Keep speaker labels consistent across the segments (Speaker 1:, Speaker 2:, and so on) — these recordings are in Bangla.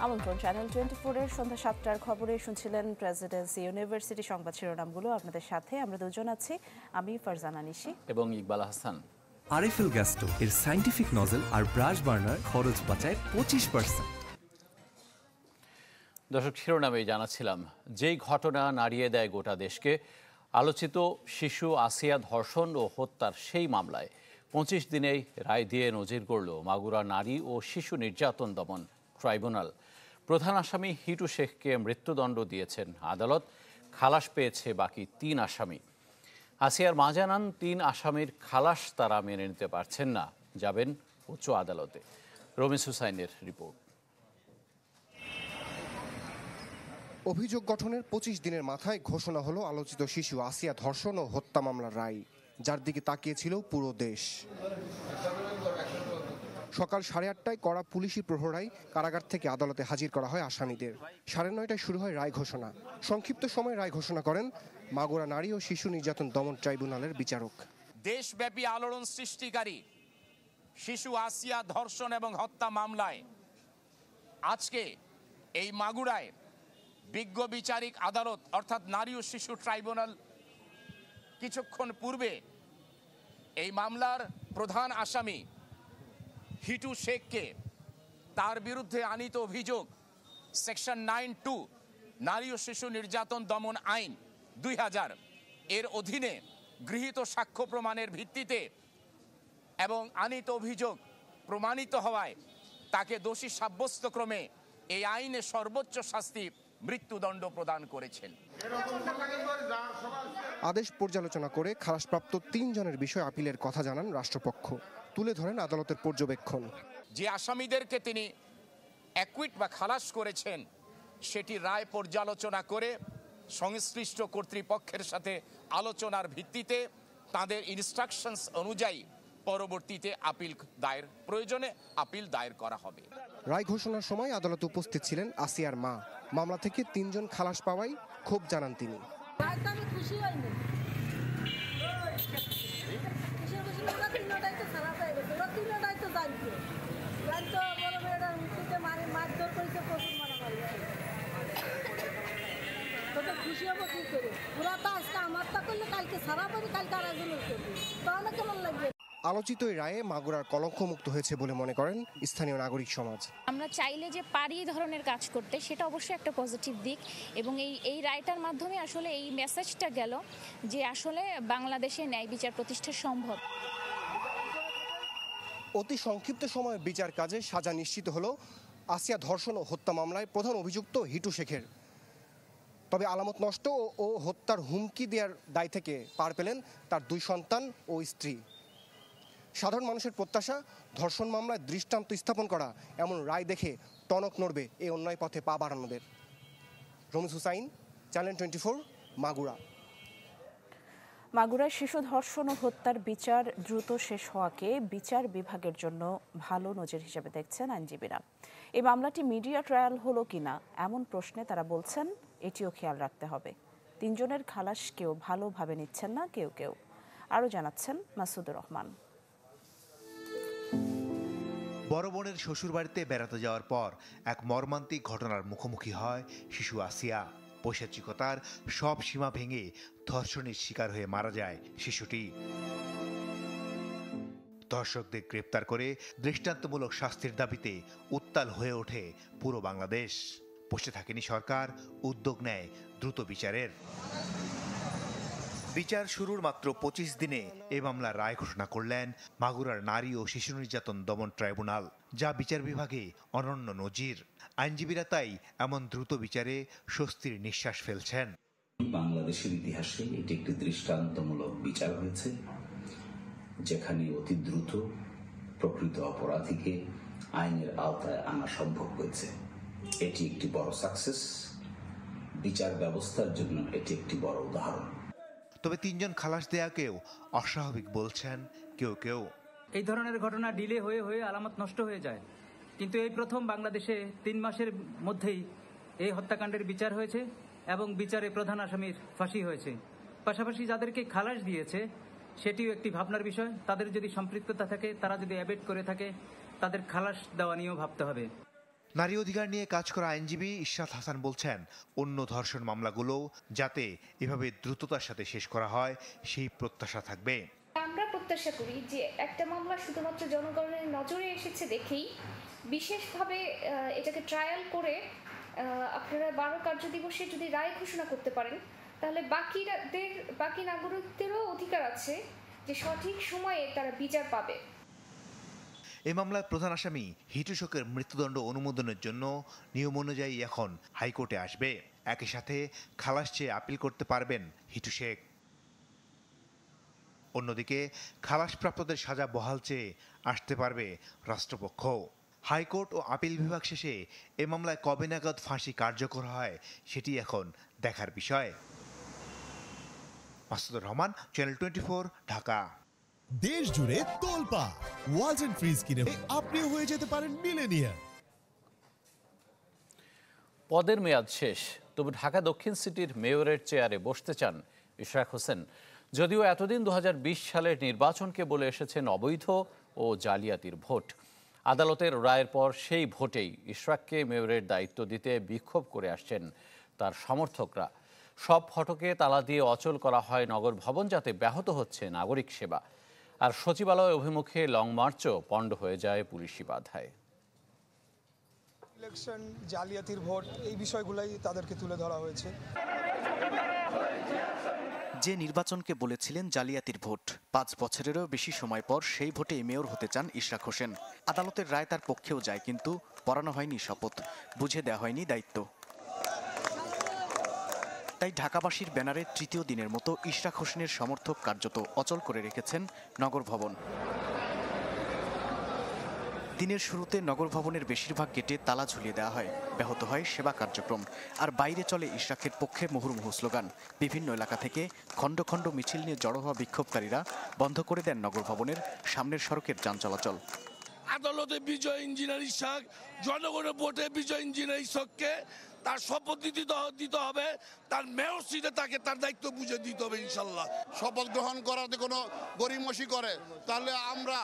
Speaker 1: আমন্ত্রণ চ্যানেল 24 এর সন্ধ্যা 7টার খবরে শুনছিলেন প্রেসিডেন্সি ইউনিভার্সিটি সংবাদ শিরোনামগুলো আপনাদের সাথে আমরা দুজন আছি, আমি ফারজানা নিশি
Speaker 2: এবং ইকবাল হাসান।
Speaker 3: আরিফেল গ্যাস্টো এর সায়েন্টিফিক নজল আর ব্রাশ বার্নার খরচ বাঁচায় 25%।
Speaker 2: দর্শক, শিরোনামেই জানাচ্ছিলাম, যেই ঘটনা নাড়িয়ে দেয় গোটা দেশকে, আলোচিত শিশু আসিয়া ধর্ষণ ও হত্যার সেই মামলায় 25 দিনেই রায় দিয়ে নজির গড়ল মাগুরা নারী ও শিশু নির্যাতন দমন ট্রাইব্যুনাল। প্রধান আসামি হিটু শেখকে মৃত্যুদণ্ড দিয়েছেন আদালত, খালাস পেয়েছে বাকি 3 আসামি। আসিয়ার মা জানান, 3 আসামির খালাস তারা মেনে নিতে পারছেন না, যাবেন উচ্চ আদালতে। রমিস হুসাইনের রিপোর্ট।
Speaker 4: অভিযোগ গঠনের 25 দিনের মাথায় ঘোষণা হলো আলোচিত শিশু আসিয়া ধর্ষণ ও হত্যা মামলার রায়, যার দিকে তাকিয়েছিল পুরো দেশ। সকাল 8:30টায় কড়া পুলিশি প্রহরায় কারাগার থেকে আদালতে হাজির করা হয় আসামিদের। 9:30টায় শুরু হয় রায় ঘোষণা। সংক্ষিপ্ত সময়ে রায় ঘোষণা করেন মাগুরা নারী ও শিশু নির্যাতন দমন ট্রাইব্যুনালের বিচারক।
Speaker 5: দেশব্যাপী আলোড়ন সৃষ্টিকারী শিশু আসিয়া ধর্ষণ এবং হত্যা মামলায় আজকে এই মাগুরায় বিজ্ঞ বিচারিক আদালত অর্থাৎ নারী ও শিশু ট্রাইব্যুনাল কিছুক্ষণ পূর্বে এই মামলার প্রধান আসামি হিটু শেখকে তার বিরুদ্ধে আনীত অভিযোগ সেকশন 9(2) নারী ও শিশু নির্যাতন দমন আইন 2000 এর অধীনে গৃহীত সাক্ষ্য প্রমাণের ভিত্তিতে এবং আনীত অভিযোগ প্রমাণিত হওয়ায় তাকে দোষী সাব্যস্তক্রমে এই আইনে সর্বোচ্চ শাস্তি মৃত্যুদণ্ড প্রদান করেছেন।
Speaker 4: আদেশ পর্যালোচনা করে খালাসপ্রাপ্ত 3 জনের বিষয়ে আপিলের কথা জানান রাষ্ট্রপক্ষ। তুলে ধরেন আদালতের পর্যবেক্ষণ।
Speaker 5: যে আসামিদেরকে তিনি অ্যাকুইট বা খালাস করেছেন সেটি রায় পর্যালোচনা করে সংশ্লিষ্ট কর্তৃপক্ষের সাথে আলোচনার ভিত্তিতে তাদের ইনস্ট্রাকশনস অনুযায়ী পরবর্তীতে আপিল দায়ের প্রয়োজনে আপিল দায়ের করা হবে।
Speaker 4: রায় ঘোষণার সময় আদালতে উপস্থিত ছিলেন আসিয়ার মা। মামলা থেকে 3 জন খালাস পাওয়ায় ক্ষোভ জানান তিনি।
Speaker 6: খুশি হবো কি করে, ওরা তো আজকে আমারটা করলে কালকে সারা পারি, কালকে আর একজনের করবে, তাহলে কেমন লাগবে।
Speaker 4: আলোচিত এই রায়ে মাগুরার কলঙ্কমুক্ত হয়েছে বলে মনে করেন স্থানীয় নাগরিক সমাজ।
Speaker 7: আমরা চাইলে যে পারি এই ধরনের কাজ করতে, সেটা অবশ্যই একটা পজিটিভ দিক এবং এই রায়টার মাধ্যমে আসলে এই মেসেজটা গেল যে আসলে বাংলাদেশে ন্যায় বিচার প্রতিষ্ঠা সম্ভব।
Speaker 4: অতি সংক্ষিপ্ত সময়ের বিচার কাজে সাজা নিশ্চিত হলো আসিয়া ধর্ষণ ও হত্যা মামলায় প্রধান অভিযুক্ত হিটু শেখের। তবে আলামত নষ্ট ও হত্যার হুমকি দেওয়ার দায় থেকে পার পেলেন তার 2 সন্তান ও স্ত্রী। সাধারণ মানুষের প্রত্যাশা, ধর্ষণ মামলায় দৃষ্টান্ত স্থাপন করা এমন রায় দেখে টনক নড়বে এই অন্যায় পথে পা বাড়ানোদের। রমিস হুসাইন, চ্যানেল 24, মাগুরা।
Speaker 1: মাগুরায় শিশু ধর্ষণ ও হত্যার বিচার দ্রুত শেষ হওয়াকে বিচার বিভাগের জন্য ভালো নজির হিসেবে দেখছেন আইনজীবীরা। এই মামলাটি মিডিয়া ট্রায়াল হলো কিনা এমন প্রশ্নে তারা বলছেন, এটিও খেয়াল রাখতে হবে। 3 জনের খালাস কেউ ভালোভাবে নিচ্ছেন না, কেউ আরও জানাচ্ছেন মাসুদুর রহমান।
Speaker 8: বড় বোনের শ্বশুরবাড়িতে বেড়াতে যাওয়ার পর এক মর্মান্তিক ঘটনার মুখোমুখি হয় শিশু আসিয়া। পৈশাচিকতার সব সীমা ভেঙে ধর্ষণের শিকার হয়ে মারা যায় শিশুটি। ধর্ষকদের গ্রেপ্তার করে দৃষ্টান্তমূলক শাস্তির দাবিতে উত্তাল হয়ে ওঠে পুরো বাংলাদেশ। বসে থাকেনি সরকার, উদ্যোগ নেয় দ্রুত বিচারের। বিচার শুরুর মাত্র 25 দিনে এ মামলার রায় ঘোষণা করলেন মাগুরার নারী ও শিশু নির্যাতন দমন ট্রাইব্যুনাল, যা বিচার বিভাগে অনন্য নজির। আইনজীবীরা তাই এমন দ্রুত বিচারে স্বস্তির নিঃশ্বাস ফেলছেন।
Speaker 9: বাংলাদেশের ইতিহাসে এটি একটি দৃষ্টান্তমূলক বিচার হয়েছে, যেখানে অতি দ্রুত প্রকৃত অপরাধীকে আইনের আওতায় আনা সম্ভব হয়েছে। এটি একটি বড় সাকসেস, বিচার ব্যবস্থার জন্য এটি একটি বড় উদাহরণ।
Speaker 8: তবে 3 জন খালাস দেয়াকেও অস্বাভাবিক বলছেন কেউ।
Speaker 10: এই ধরনের ঘটনা ডিলে হয়ে আলামত নষ্ট হয়ে যায়, কিন্তু এই প্রথম বাংলাদেশে 3 মাসের মধ্যেই এই হত্যাকাণ্ডের বিচার হয়েছে এবং বিচারে প্রধান আসামির ফাঁসি হয়েছে। পাশাপাশি যাদেরকে খালাস দিয়েছে সেটিও একটি ভাবনার বিষয়। তাদের যদি সম্পৃক্ততা থাকে, তারা যদি অ্যাবেট করে থাকে, তাদের খালাস দেওয়া নিয়েও ভাবতে হবে।
Speaker 8: নারী অধিকার নিয়ে কাজ করা আইনজীবী ইশরাত হাসান বলছেন, অন্য ধর্ষণ মামলাগুলো যাতে এভাবে দ্রুততার সাথে শেষ করা হয় সেই প্রত্যাশা থাকবে।
Speaker 7: আমরা প্রত্যাশা করি যে একটা মামলা শুধুমাত্র জনগণের নজরে এসেছে দেখেই বিশেষভাবে এটাকে ট্রায়াল করে আপনারা 12 কার্যদিবসে যদি রায় ঘোষণা করতে পারেন, তাহলে বাকি নাগরিকদেরও অধিকার আছে যে সঠিক সময়ে তারা বিচার পাবে।
Speaker 8: এই মামলার প্রধান আসামি হিটু শেখের মৃত্যুদণ্ড অনুমোদনের জন্য নিয়ম অনুযায়ী এখন হাইকোর্টে আসবে। একই সাথে খালাস চেয়ে আপিল করতে পারবেন হিটু শেখ। অন্যদিকে খালাসপ্রাপ্তদের সাজা বহাল চেয়ে আসতে পারবে রাষ্ট্রপক্ষ। হাইকোর্ট ও আপিল বিভাগ শেষে এ মামলায় কবে নাগাদ ফাঁসি কার্যকর হয় সেটি এখন দেখার বিষয়। মাসুদুর রহমান, চ্যানেল 24, ঢাকা।
Speaker 11: দেশ জুড়ে তোলপা ওয়ালটন ফ্রিজ কিনে আপনিও হয়ে যেতে পারেন মিলেনিয়ার।
Speaker 2: পদের মেয়াদ শেষ, তবে ঢাকা দক্ষিণ সিটির মেয়রের চেয়ারে বসতে চান ইশরাক হোসেন। যদিও এতদিন 2020 সালের নির্বাচনকে বলে এসেছেন অবৈধ ও জালিয়াতির ভোট। আদালতের রায়ের পর সেই ভোটেই ইশরাককে মেয়রের দায়িত্ব দিতে বিক্ষোভ করে আসছেন তার সমর্থকরা। সব ফটকে তালা দিয়ে অচল করা হয় নগর ভবন, যাতে ব্যাহত হচ্ছে নাগরিক সেবা। আর সচিবালয় অভিমুখে লং মার্চও পণ্ড হয়ে যায় পুলিশি বাধায়।
Speaker 12: ইলেকশন, জালিয়াতির ভোট, এই বিষয়গুলোই তাদেরকে তুলে ধরা হয়েছে।
Speaker 13: যে নির্বাচনকে বলেছিলেন জালিয়াতির ভোট, 5 বছরেরও বেশি সময় পর সেই ভোটে মেয়র হতে চান ইশরাক হোসেন। আদালতের রায় তার পক্ষেও যায়, কিন্তু পড়ানো হয়নি শপথ, বুঝে দেওয়া হয়নি দায়িত্ব। তাই ঢাকাবাসীর ব্যানারে তৃতীয় দিনের মতো ইশরাক হোসেনের সমর্থক কার্যত অচল করে রেখেছেন নগর ভবন। দিনের শুরুতে নগর ভবনের বেশিরভাগ গেটে তালা ঝুলিয়ে দেওয়া হয়, ব্যাহত হয় সেবা কার্যক্রম। আর বাইরে চলে ইশরাকের পক্ষে মুহুর্মুহু স্লোগান। বিভিন্ন এলাকা থেকে খণ্ড খণ্ড মিছিল নিয়ে জড়ো হওয়া বিক্ষোভকারীরা বন্ধ করে দেন নগর ভবনের সামনের সড়কের যান চলাচল।
Speaker 14: আদালতে বিজয় ইঞ্জিনিয়ার ইশরাক, জনগণের ভোটে বিজয় ইঞ্জিনিয়ার ইশরাককে তার শপথ দিতে হবে, তার মেয়র সিটে তাকে তার দায়িত্ব বুঝে দিতে হবে ইনশাল্লাহ।
Speaker 15: শপথ গ্রহণ করাতে কোনো গরিমসি করে, তাহলে আমরা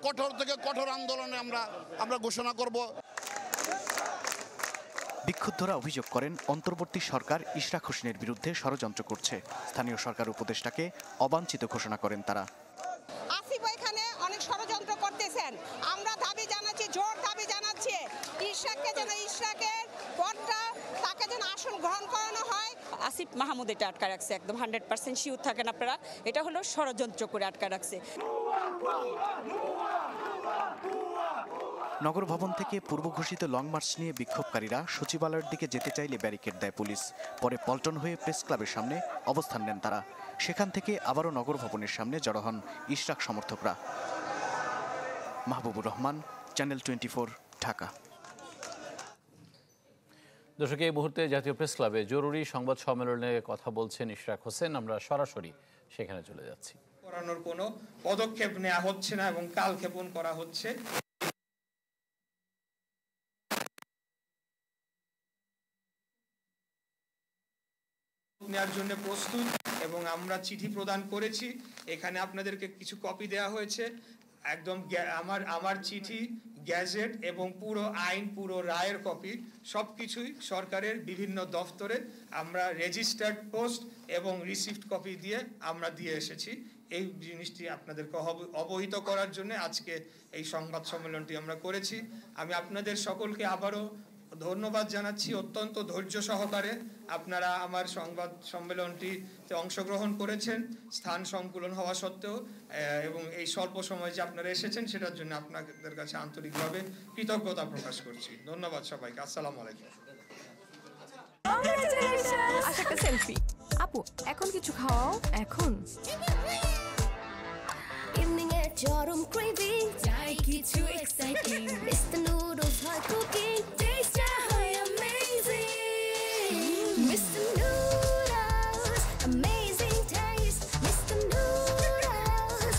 Speaker 15: কঠোর থেকে কঠোর আন্দোলনে আমরা ঘোষণা করব।
Speaker 13: বিক্ষুব্ধরা অভিযোগ করেন অন্তর্বর্তী সরকার ইশরাক হোসেনের বিরুদ্ধে ষড়যন্ত্র করছে। স্থানীয় সরকার উপদেষ্টাকে অবাঞ্ছিত ঘোষণা করেন তারা।
Speaker 16: আসিফ এখানে অনেক ষড়যন্ত্র করতেছেন। আমরা দাবি জানাচ্ছি, জোর দাবি জানাচ্ছি, ইশরাককে যেন ইশরাকের পদটা তাকে যেন আসন গ্রহণ করানো হয়।
Speaker 17: আসিফ মাহমুদ এটা আটকা রাখছে, একদম 100% শিওর থাকেন আপনারা, এটা হলো ষড়যন্ত্র করে আটকা রাখছে।
Speaker 13: নগর ভবন থেকে পূর্ব ঘোষিত লং মার্চ নিয়ে বিক্ষোভকারীরা সচিবালয়ের দিকে যেতে চাইলে ব্যারিকেড দেয় পুলিশ। পরে পল্টন হয়ে প্রেস ক্লাবের সামনে অবস্থান নেন তারা। সেখান থেকে আবারও নগর ভবনের সামনে জড়ো হন ইশরাক সমর্থকরা। মাহবুবুর রহমান, চ্যানেল 24, ঢাকা।
Speaker 2: দর্শক, এই মুহূর্তে জাতীয় প্রেস ক্লাবে জরুরি সংবাদ সম্মেলনে কথা বলছেন ইশরাক হোসেন। আমরা সরাসরি সেখানে চলে যাচ্ছি।
Speaker 18: করানোর কোনো পদক্ষেপ নেওয়া হচ্ছে না এবং কালক্ষেপণ করা হচ্ছে। নেওয়ার জন্য প্রস্তুত এবং আমরা চিঠি প্রদান করেছি। এখানে আপনাদেরকে কিছু কপি দেওয়া হয়েছে। একদম আমার চিঠি, গ্যাজেট এবং পুরো আইন, পুরো রায়ের কপি সবকিছুই সরকারের বিভিন্ন দফতরে আমরা রেজিস্টার্ড পোস্ট এবং রিসিভড কপি দিয়ে আমরা দিয়ে এসেছি। এই জিনিসটি আপনাদেরকে অবহিত করার জন্য আজকে এই সংবাদ সম্মেলনটি আমরা করেছি। আমি আপনাদের সকলকে আবারও ধন্যবাদ জানাচ্ছি। অত্যন্ত ধৈর্য সহকারে আপনারা আমার সংবাদ সম্মেলনটিতে অংশগ্রহণ করেছেন, স্থান সংকুলন হওয়া সত্ত্বেও, এবং এই স্বল্প সময় যে আপনারা এসেছেন সেটার জন্য আপনাদের কাছে আন্তরিকভাবে কৃতজ্ঞতা প্রকাশ করছি। ধন্যবাদ সবাইকে। আসসালামু আলাইকুম।
Speaker 19: একটা সেলফি। আপু, এখন কিছু খাওয়াও। এখন ইভিনিং এর চরম ক্রেভিং, চাই কিছু এক্সাইটিং। মিস্টার নুডলস হয় কুকিং, টেস্ট হয় amazing. Mister noodles, amazing test. Mister noodles,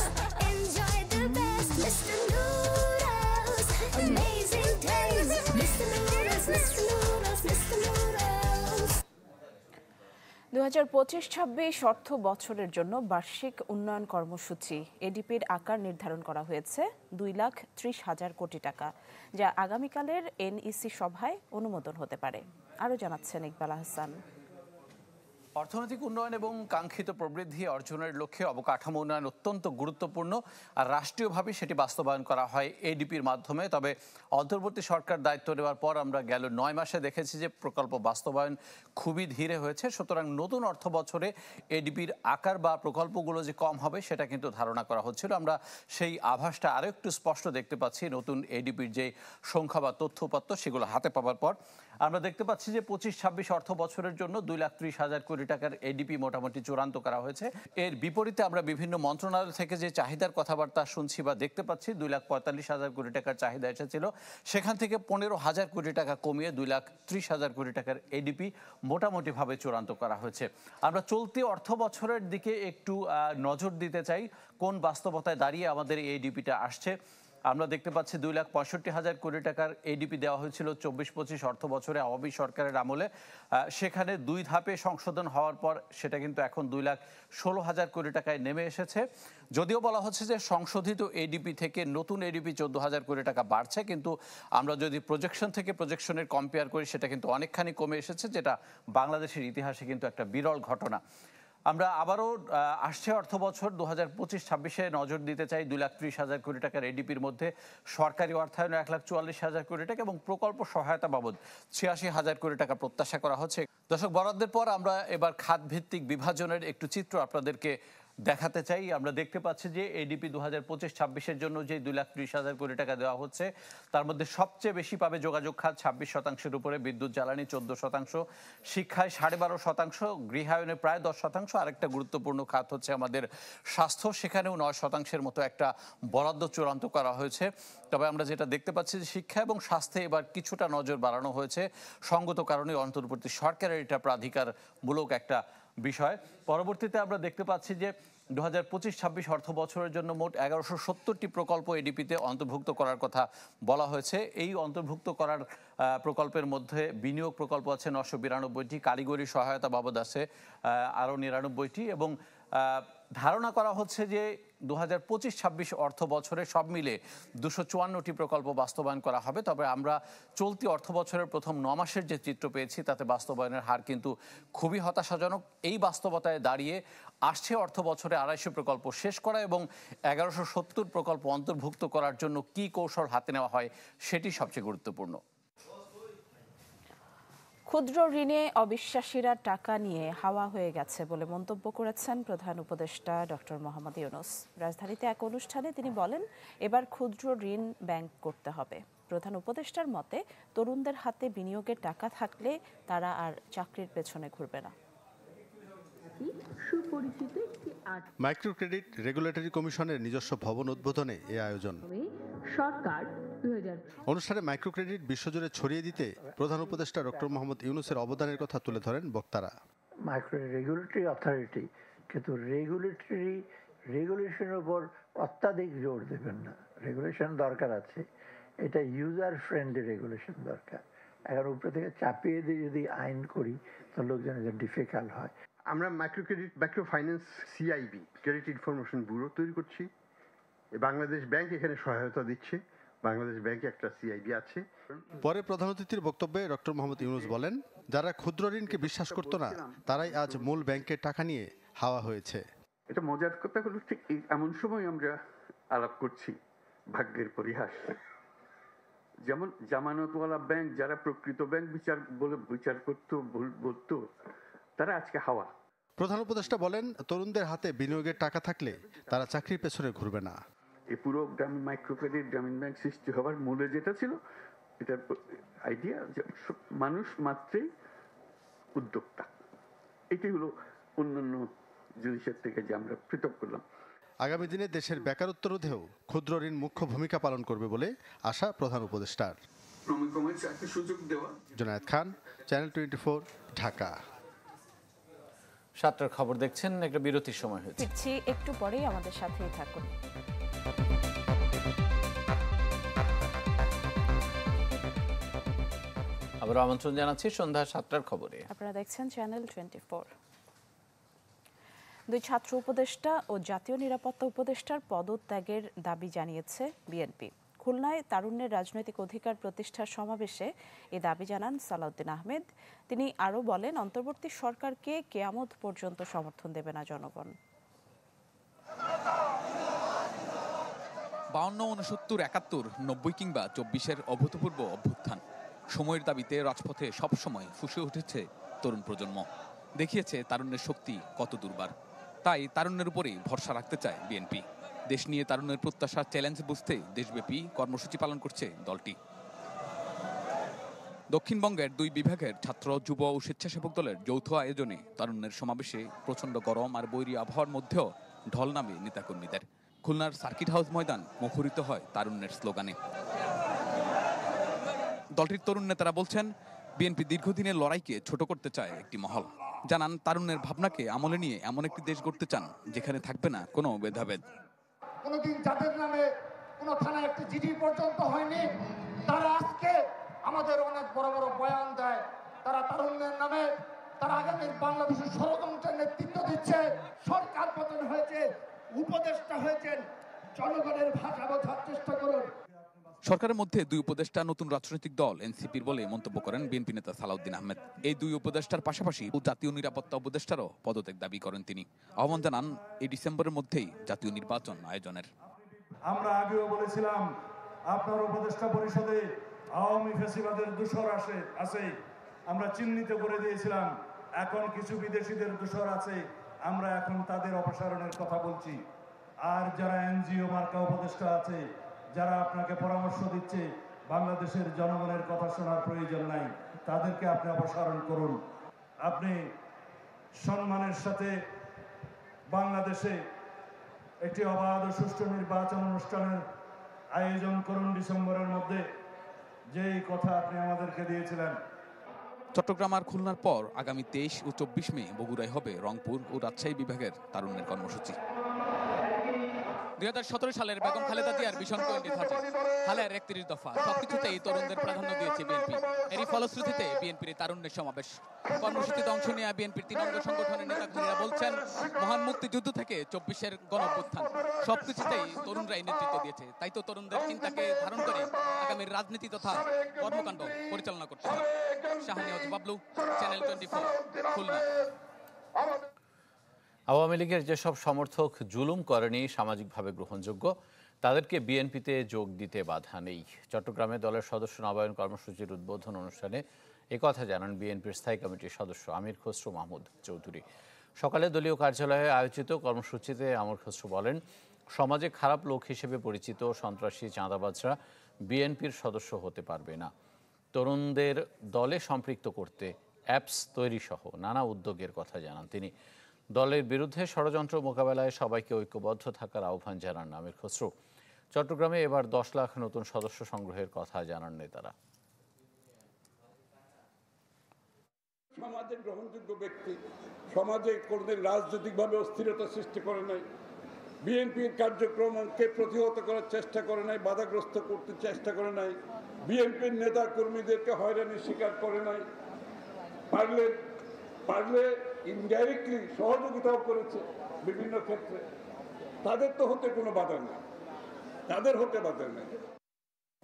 Speaker 19: enjoy the best. Mister noodles, amazing test. Mister noodles, mister noodles, mister noodles.
Speaker 1: 2025-26 অর্থ বছরের জন্য বার্ষিক উন্নয়ন কর্মসূচি এডিপির আকার নির্ধারণ করা হয়েছে 2,30,000 কোটি টাকা, যা আগামীকালের এনইসি সভায় অনুমোদন হতে পারে। আরও জানাচ্ছেন ইকবাল আহসান।
Speaker 2: অর্থনৈতিক উন্নয়ন এবং কাঙ্ক্ষিত প্রবৃদ্ধি অর্জনের লক্ষ্যে অবকাঠামো উন্নয়ন অত্যন্ত গুরুত্বপূর্ণ, আর রাষ্ট্রীয়ভাবে সেটি বাস্তবায়ন করা হয় এডিপির মাধ্যমে। তবে অন্তর্বর্তী সরকার দায়িত্ব নেওয়ার পর আমরা গেল 9 মাসে দেখেছি যে প্রকল্প বাস্তবায়ন খুবই ধীরে হয়েছে। সুতরাং নতুন অর্থ বছরে এডিপির আকার বা প্রকল্পগুলো যে কম হবে সেটা কিন্তু ধারণা করা হচ্ছিল। আমরা সেই আভাসটা আরও একটু স্পষ্ট দেখতে পাচ্ছি নতুন এডিপির যে সংখ্যা বা তথ্যপত্র সেগুলো হাতে পাওয়ার পর। আমরা দেখতে পাচ্ছি যে 25-26 অর্থ বছরের জন্য 2,30,000 কোটি টাকার এডিপি মোটামুটি চূড়ান্ত করা হয়েছে। এর বিপরীতে আমরা বিভিন্ন মন্ত্রণালয় থেকে যে চাহিদার কথাবার্তা শুনছি বা দেখতে পাচ্ছি, 2,45,000 কোটি টাকার চাহিদা এসেছিল, সেখান থেকে 15,000 কোটি টাকা কমিয়ে 2,30,000 কোটি টাকার এডিপি মোটামুটিভাবে চূড়ান্ত করা হয়েছে। আমরা চলতি অর্থ বছরের দিকে একটু নজর দিতে চাই, কোন বাস্তবতায় দাঁড়িয়ে আমাদের এই এডিপিটা আসছে। আমরা দেখতে পাচ্ছি 2,65,000 কোটি টাকার এডিপি দেওয়া হয়েছিল 24-25 অর্থ বছরে আওয়ামী সরকারের আমলে। সেখানে 2 ধাপে সংশোধন হওয়ার পর সেটা কিন্তু এখন 2,16,000 কোটি টাকায় নেমে এসেছে। যদিও বলা হচ্ছে যে সংশোধিত এডিপি থেকে নতুন এডিপি 14,000 কোটি টাকা বাড়ছে, কিন্তু আমরা যদি প্রজেকশন থেকে প্রজেকশনের কম্পেয়ার করি সেটা কিন্তু অনেকখানি কমে এসেছে, যেটা বাংলাদেশের ইতিহাসে কিন্তু একটা বিরল ঘটনা। আমরা আবারও আসছে অর্থ বছর 2025-26-এ নজর দিতে চাই। 2,30,000 কোটি টাকার এডিপির মধ্যে সরকারি অর্থায়ন 1,44,000 কোটি টাকা এবং প্রকল্প সহায়তা বাবদ 86,000 কোটি টাকা প্রত্যাশা করা হচ্ছে। দর্শক, বরাদ্দের পর আমরা এবার খাতভিত্তিক বিভাজনের একটু চিত্র আপনাদেরকে দেখাতে চাই। আমরা দেখতে পাচ্ছি যে এডিপি 2025-26-এর জন্য যে 2,30,000 কোটি টাকা দেওয়া হচ্ছে, তার মধ্যে সবচেয়ে বেশি পাবে যোগাযোগ খাত 26%-এর উপরে, বিদ্যুৎ জ্বালানি 14%, শিক্ষায় 12.5%, গৃহায়নে প্রায় 10%। আরেকটা গুরুত্বপূর্ণ খাত হচ্ছে আমাদের স্বাস্থ্য, সেখানেও 9%-এর মতো একটা বরাদ্দ চূড়ান্ত করা হয়েছে। তবে আমরা যেটা দেখতে পাচ্ছি যে শিক্ষা এবং স্বাস্থ্যে এবার কিছুটা নজর বাড়ানো হয়েছে, সঙ্গত কারণে অন্তর্বর্তী সরকারের এটা প্রাধিকারমূলক একটা বিষয়। পরবর্তীতে আমরা দেখতে পাচ্ছি যে 2025-26 অর্থ বছরের জন্য মোট 1170টি প্রকল্প এডিপিতে অন্তর্ভুক্ত করার কথা বলা হয়েছে। এই অন্তর্ভুক্ত করার প্রকল্পের মধ্যে বিনিয়োগ প্রকল্প আছে 992টি, কারিগরি সহায়তা বাবদ আছে আরও 99টি, এবং ধারণা করা হচ্ছে যে 2025-26 অর্থ বছরে সব মিলে 254টি প্রকল্প বাস্তবায়ন করা হবে। তবে আমরা চলতি অর্থ বছরের প্রথম 9 মাসের যে চিত্র পেয়েছি তাতে বাস্তবায়নের হার কিন্তু খুবই হতাশাজনক। এই বাস্তবতায় দাঁড়িয়ে আসছে অর্থ বছরে 250 প্রকল্প শেষ করা এবং 1170 প্রকল্প অন্তর্ভুক্ত করার জন্য কী কৌশল হাতে নেওয়া হয় সেটি সবচেয়ে গুরুত্বপূর্ণ।
Speaker 1: ক্ষুদ্র ঋণে অবিশ্বাসীরা টাকা নিয়ে হাওয়া হয়ে গেছে বলে মন্তব্য করেছেন প্রধান উপদেষ্টা ডক্টর মোহাম্মদ ইউনূস। রাজধানীতে এক অনুষ্ঠানে তিনি বলেন, এবার ক্ষুদ্র ঋণ ব্যাংক করতে হবে। প্রধান উপদেষ্টার মতে, তরুণদের হাতে বিনিয়োগের টাকা থাকলে তারা আর চাকরির পেছনে ঘুরবে না।
Speaker 20: মাইক্রো ক্রেডিট রেগুলেটরি কমিশনের নিজস্ব ভবন উদ্বোধনে এ আয়োজন। অনুষ্ঠানে মাইক্রো ক্রেডিট বিশ্বজুড়ে ছড়িয়ে দিতে প্রধান উপদেষ্টা ডক্টর মোহাম্মদ ইউনূসের অবদানের কথা তুলে ধরেন বক্তারা।
Speaker 21: মাইক্রো রেগুলেটরি অথরিটি, কিন্তু রেগুলেশনের উপর অত্যাধিক জোর দেবেন না। রেগুলেশন দরকার আছে, এটা ইউজার ফ্রেন্ডলি রেগুলেশন দরকার। এখন উপরে থেকে চাপিয়ে দিয়ে যদি আইন করি তো লোকজনের ডিফিকাল্ট হয়।
Speaker 22: আমরা micro finance CIB credit information bureau তৈরি করছি। বাংলাদেশ ব্যাংক এখানে সহায়তা দিচ্ছে, বাংলাদেশ ব্যাংকে একটা সিআইবি আছে।
Speaker 20: পরে প্রধান অতিথির বক্তব্যে ডক্টর মোহাম্মদ ইউনূস বলেন, যারা ক্ষুদ্র ঋণকে বিশ্বাস করত না তারাই আজ মূল ব্যাংকের টাকা নিয়ে হাওয়া হয়েছে।
Speaker 22: এটা মজার কথা হলো, ঠিক এমন সময় আমরা আলাপ করছি ভাগ্যের পরিহাস। যেমন জামানতওয়ালা ব্যাংক, যারা প্রকৃত ব্যাংক বিচার করতো, ভুল বলতো, তারা আজকে হাওয়া।
Speaker 20: প্রধান উপদেষ্টা বলেন, তরুণদের হাতে বিনিয়োগের টাকা থাকলে তারা চাকরির পেছনে ঘুরবে না।
Speaker 22: এই পুরো গ্রামীণ মাইক্রো ক্রেডিট গ্রামীণ ব্যাংক সৃষ্টি হওয়ার মূলে যেটা ছিল, এটার আইডিয়া যে মানুষ মাত্রই উদ্যোক্তা। এটি হলো অন্যান্য জিনিসের থেকে যে আমরা পৃথক করলাম।
Speaker 20: আগামী দিনে দেশের বেকারত্ব রোধেও ক্ষুদ্র ঋণ মুখ্য ভূমিকা পালন করবে বলে আশা প্রধান উপদেষ্টার। জুনায়েদ খান, চ্যানেল 24, ঢাকা।
Speaker 2: 7টার খবর দেখছেন, একটা বিরতির সময় হয়েছে,
Speaker 1: ফিরছি একটু পরেই, আমাদের সাথেই থাকুন।
Speaker 2: আবার আমন্ত্রণ জানাচ্ছি সন্ধ্যা 7টার খবরে।
Speaker 1: আপনারা দেখছেন চ্যানেল 24। দুই ছাত্র উপদেষ্টা ও জাতীয় নিরাপত্তা উপদেষ্টার পদত্যাগের দাবি জানিয়েছে বিএনপি। খুলনায় তারুণ্যের রাজনৈতিক অধিকার প্রতিষ্ঠার সমাবেশে এ দাবি জানান সালাউদ্দিন আহমেদ। তিনি আরও বলেন, অন্তর্বর্তী সরকারকে কিয়ামত পর্যন্ত সমর্থন দেবে না জনগণ।
Speaker 3: 52, 69, 71, 90 কিংবা 24-এর অভূতপূর্ব অভ্যুত্থান, সময়ের দাবিতে রাজপথে সবসময় ফুঁসে উঠেছে তরুণ প্রজন্ম, দেখিয়েছে তারুণ্যের শক্তি কত দুর্বার। তাই তারুণ্যের উপরেই ভরসা রাখতে চায় বিএনপি। দেশ নিয়ে তারুণ্যের প্রত্যাশার চ্যালেঞ্জ বুঝতে দেশব্যাপী কর্মসূচি পালন করছে দলটি। দক্ষিণবঙ্গের 2 বিভাগের ছাত্র, যুব ও স্বেচ্ছাসেবক দলের যৌথ আয়োজনে তারুণ্যের সমাবেশে প্রচণ্ড গরম আর বৈরী আবহাওয়ার মধ্যেও ঢল নামে নেতাকর্মীদের। খুলনার সার্কিট হাউস ময়দান মুখরিত হয় তারুণ্যের স্লোগানে। দলটির তরুণ নেতারা বলছেন, বিএনপি দীর্ঘদিনের লড়াইকে ছোট করতে চায় একটি মহল। জানান, তারুণ্যের ভাবনাকে আমলে নিয়ে এমন একটি দেশ গড়তে চান যেখানে থাকবে না কোনো ভেদাভেদ।
Speaker 5: কোনোদিন যাদের নামে কোনো থানায় একটি চিঠি পর্যন্ত হয়নি, তারা আজকে আমাদের অনেক বড় বড় বয়ান দেয়। তারা তারুণ্যের নামে তারা আগামী বাংলাদেশের ষড়যন্ত্রের নেতৃত্ব দিচ্ছে। সরকার পতন হয়েছে, উপদেষ্টা হয়েছেন, জনগণের ভাষা বোঝার চেষ্টা করুন।
Speaker 3: সরকারের মধ্যে 2 উপদেষ্টা নতুন রাজনৈতিক দল এনসিপির বলে মন্তব্য করেন বিএনপি নেতা সালাউদ্দিন আহমেদ। এই 2 উপদেষ্টার পাশাপাশি জাতীয় নিরাপত্তা উপদেষ্টারও পদত্যাগ দাবি করেন তিনি। আহ্বান জানান এই ডিসেম্বরের মধ্যেই জাতীয় নির্বাচন আয়োজনের।
Speaker 23: আমরা আগেও বলেছিলাম, আপনার উপদেষ্টা পরিষদে আওয়ামী ফ্যাসিবাদের দূষর আছে, আমরা চিহ্নিত করে দিয়েছিলাম। এখন কিছু বিদেশিদের দূষর আছে, আমরা এখন তাদের অপসারণের কথা বলছি। আর যারা এনজিও মার্কা উপদেষ্টা আছে, যারা আপনাকে পরামর্শ দিচ্ছে বাংলাদেশের জনগণের কথা শোনার প্রয়োজন নাই, তাদেরকে আপনি অপসারণ করুন। আপনি সম্মানের সাথে বাংলাদেশে একটি অবাধ ও সুষ্ঠু নির্বাচন অনুষ্ঠানের আয়োজন করুন ডিসেম্বরের মধ্যে, যেই কথা আপনি আমাদেরকে দিয়েছিলেন।
Speaker 3: চট্টগ্রাম আর খুলনার পর আগামী 23 ও 24 মে বগুড়ায় হবে রংপুর ও রাজশাহী বিভাগের তারুণ্যের কর্মসূচি। 2017 সালের বেগম খালেদা জিয়ার ভিশন 2030 হালের 31 দফা সবকিছুতেই তরুণদের প্রাধান্য দিয়েছে বিএনপি। এরই ফলশ্রুতিতে বিএনপির তারুণ্যের সমাবেশ। কর্মসূচিতে অংশ নিয়ে বিএনপির 3 অঙ্গ সংগঠনের নেতাকর্মীরা বলছেন, মহান মুক্তিযুদ্ধ থেকে 24-এর গণঅভ্যুত্থান সবকিছুতেই তরুণরাই নেতৃত্ব দিয়েছে। তাই তো তরুণদের চিন্তাকে ধারণ করে আগামীর রাজনীতি তথা কর্মকাণ্ড পরিচালনা করতে হবে। শাহানিয়াজ বাবলু, চ্যানেল 24, খুলনা।
Speaker 2: আওয়ামী লীগের যেসব সমর্থক জুলুম করেনি সামাজিকভাবে গ্রহণযোগ্য, তাদেরকে বিএনপিতে যোগ দিতে বাধা নেই। চট্টগ্রামে দলের সদস্য নবায়ন কর্মসূচির উদ্বোধন অনুষ্ঠানে একথা জানান বিএনপির স্থায়ী কমিটির সদস্য আমির খসরু মাহমুদ চৌধুরী। সকালে দলীয় কার্যালয়ে আয়োজিত কর্মসূচিতে আমির খসরু বলেন, সমাজে খারাপ লোক হিসেবে পরিচিত সন্ত্রাসী চাঁদাবাজরা বিএনপির সদস্য হতে পারবে না। তরুণদের দলে সম্পৃক্ত করতে অ্যাপস তৈরি সহ নানা উদ্যোগের কথা জানান তিনি। দলের বিরুদ্ধে ষড়যন্ত্র মোকাবেলায় সবাইকে ঐক্যবদ্ধ থাকার আহ্বান জানান আমির খসরু। চট্টগ্রামে এবার 10 লাখ নতুন সদস্য সংগ্রহের কথা জানান নেতারা।
Speaker 24: সমাজের গ্রহণযোগ্য ব্যক্তি, সমাজে কোনদিন রাজনৈতিকভাবে অস্থিরতা সৃষ্টি করে নাই, বিএনপির কার্যক্রমকে প্রতিহত করার চেষ্টা করে নাই, বাধাগ্রস্ত করতে চেষ্টা করে নাই, বিএনপির নেতা কর্মীদেরকে হয়রানির শিকার করে নাই, পারলে ইনডাইরেক্টলি সহযোগিতাও করেছে বিভিন্ন ক্ষেত্রে। তাদের তো হতে কোনো বাধা নেই, তাদের হতে বাধা নেই।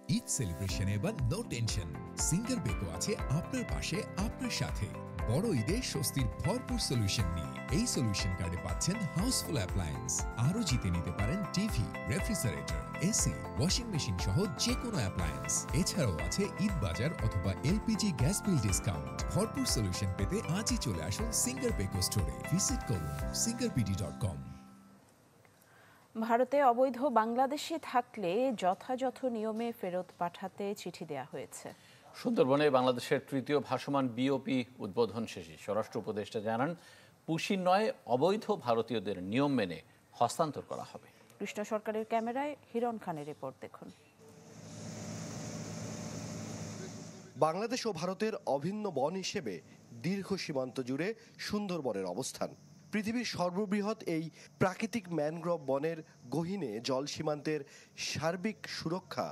Speaker 25: ঈদ সেলিব্রেশনে এবার নো টেনশন, সিঙ্গার বেকো আছে আপনার পাশে, আপনার সাথে। বড় ঈদে স্বস্তির ভরপুর সলিউশন নিয়ে এই সলিউশন কার্ডে পাচ্ছেন হাউসফুল অ্যাপ্লায়েন্স। আরও জিতে নিতে পারেন TV, refrigerator, AC, washing machine সহ যে কোনো অ্যাপ্লায়েন্স। এছাড়াও আছে ঈদ বাজার অথবা এলপিজি গ্যাস বিল ডিসকাউন্ট। ভরপুর সলিউশন পেতে আজই চলে আসুন সিঙ্গার বেকো স্টোরে। ভিজিট করুন singarpd.com।
Speaker 1: ভারতে অবৈধ বাংলাদেশি থাকলে যথাযথ নিয়মে ফেরত পাঠাতে চিঠি দেয়া হয়েছে।
Speaker 2: সুন্দরবনে বাংলাদেশের 3য় ভাসমান বিওপি উদ্বোধন শেষে স্বরাষ্ট্র উপদেষ্টা জানান, পুশির নয় অবৈধ ভারতীয়দের নিয়ম মেনে হস্তান্তর করা হবে।
Speaker 1: কৃষ্ণ সরকারের ক্যামেরায় হিরণ খানের রিপোর্ট দেখুন।
Speaker 26: বাংলাদেশ ও ভারতের অভিন্ন বন হিসেবে দীর্ঘ সীমান্ত জুড়ে সুন্দরবনের অবস্থান। পৃথিবীর সর্ববৃহৎ এই প্রাকৃতিক ম্যানগ্রোভ বনের গহীনে জল সীমান্তের সার্বিক সুরক্ষা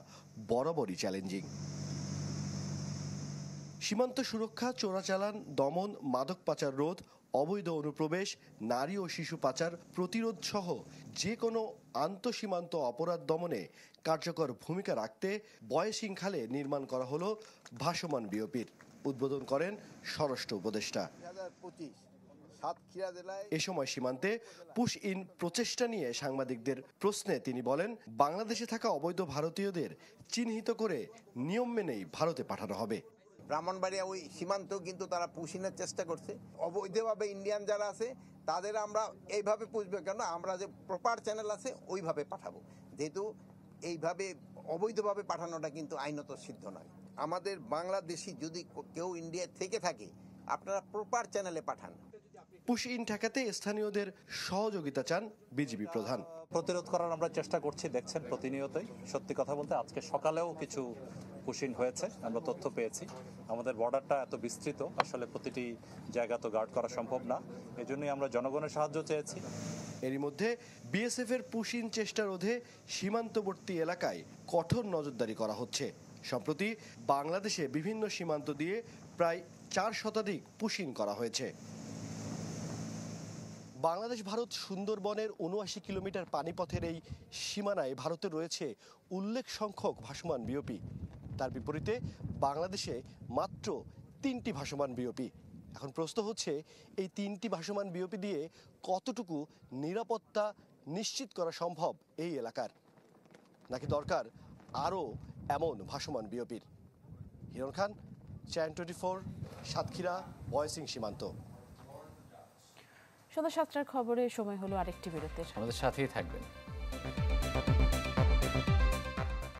Speaker 26: বরাবরই চ্যালেঞ্জিং। সীমান্ত সুরক্ষা, চোরাচালান দমন, মাদক পাচার রোধ অবৈধ অনুপ্রবেশ, নারী ও শিশু পাচার প্রতিরোধ সহ যে কোনো আন্তঃসীমান্ত অপরাধ দমনে কার্যকর ভূমিকা রাখতে বয়সিং খালে নির্মাণ করা হলো ভাসমান বিওপির। উদ্বোধন করেন স্বরাষ্ট্র উপদেষ্টা। এ সময় সীমান্তে পুশ ইন প্রচেষ্টা নিয়ে সাংবাদিকদের প্রশ্নে তিনি বলেন, বাংলাদেশে থাকা অবৈধ ভারতীয়দের চিহ্নিত করে নিয়ম মেনেই ভারতে পাঠানো হবে।
Speaker 4: ব্রাহ্মণবাড়িয়া ওই সীমান্ত কিন্তু তারা পুষিনের চেষ্টা করছে। অবৈধভাবে ইন্ডিয়ান যারা আছে তাদের আমরা এইভাবে পুষবো কেন, আমরা যে প্রপার চ্যানেল আছে ওইভাবে পাঠাবো, যেহেতু এইভাবে অবৈধভাবে পাঠানোটা কিন্তু আইনত সিদ্ধ নয়। আমাদের বাংলাদেশি যদি কেউ ইন্ডিয়া থেকে থাকে আপনারা প্রপার চ্যানেলে পাঠান।
Speaker 26: পুশ ইন ঠেকাতে স্থানীয়দের সহযোগিতা চান বিজিবি প্রধান।
Speaker 6: প্রতিরোধ করার আমরা চেষ্টা করছি, দেখছেন প্রতিনিয়তই। সত্যি কথা বলতে আজকে সকালেও কিছু পুশিন হয়েছে, আমরা তথ্য পেয়েছি। আমাদের বর্ডারটা এত বিস্তৃত, আসলে প্রতিটি জায়গা তো গার্ড করা সম্ভব না, এজন্যই আমরা জনগণের সাহায্য চেয়েছি।
Speaker 26: এরই মধ্যে বিএসএফ এর পুশিন চেষ্টা রোধে সীমান্তবর্তী এলাকায় কঠোর নজরদারি করা হচ্ছে। সম্প্রতি বাংলাদেশে বিভিন্ন সীমান্ত দিয়ে প্রায় 4 শতাধিক পুশিন করা হয়েছে। বাংলাদেশ ভারত সুন্দরবনের ৭৯ কিলোমিটার পানিপথের এই সীমানায় ভারতের রয়েছে উল্লেখ সংখ্যক ভাসমান বিওপি। তার বিপরীতে বাংলাদেশে মাত্র 3টি ভাসমান বিওপি। এখন প্রশ্ন হচ্ছে, এই 3টি ভাসমান বিওপি দিয়ে কতটুকু নিরাপত্তা নিশ্চিত করা সম্ভব এই এলাকার, নাকি দরকার আরও এমন ভাসমান বিওপির? হিরণ খান, চ্যানেল 24, সাতক্ষীরা, বয়সিং সীমান্ত।
Speaker 1: সন্ধ্যা 7টার খবরে সময় হলো আরেকটি বিরতির।
Speaker 2: আমাদের সাথেই থাকবেন।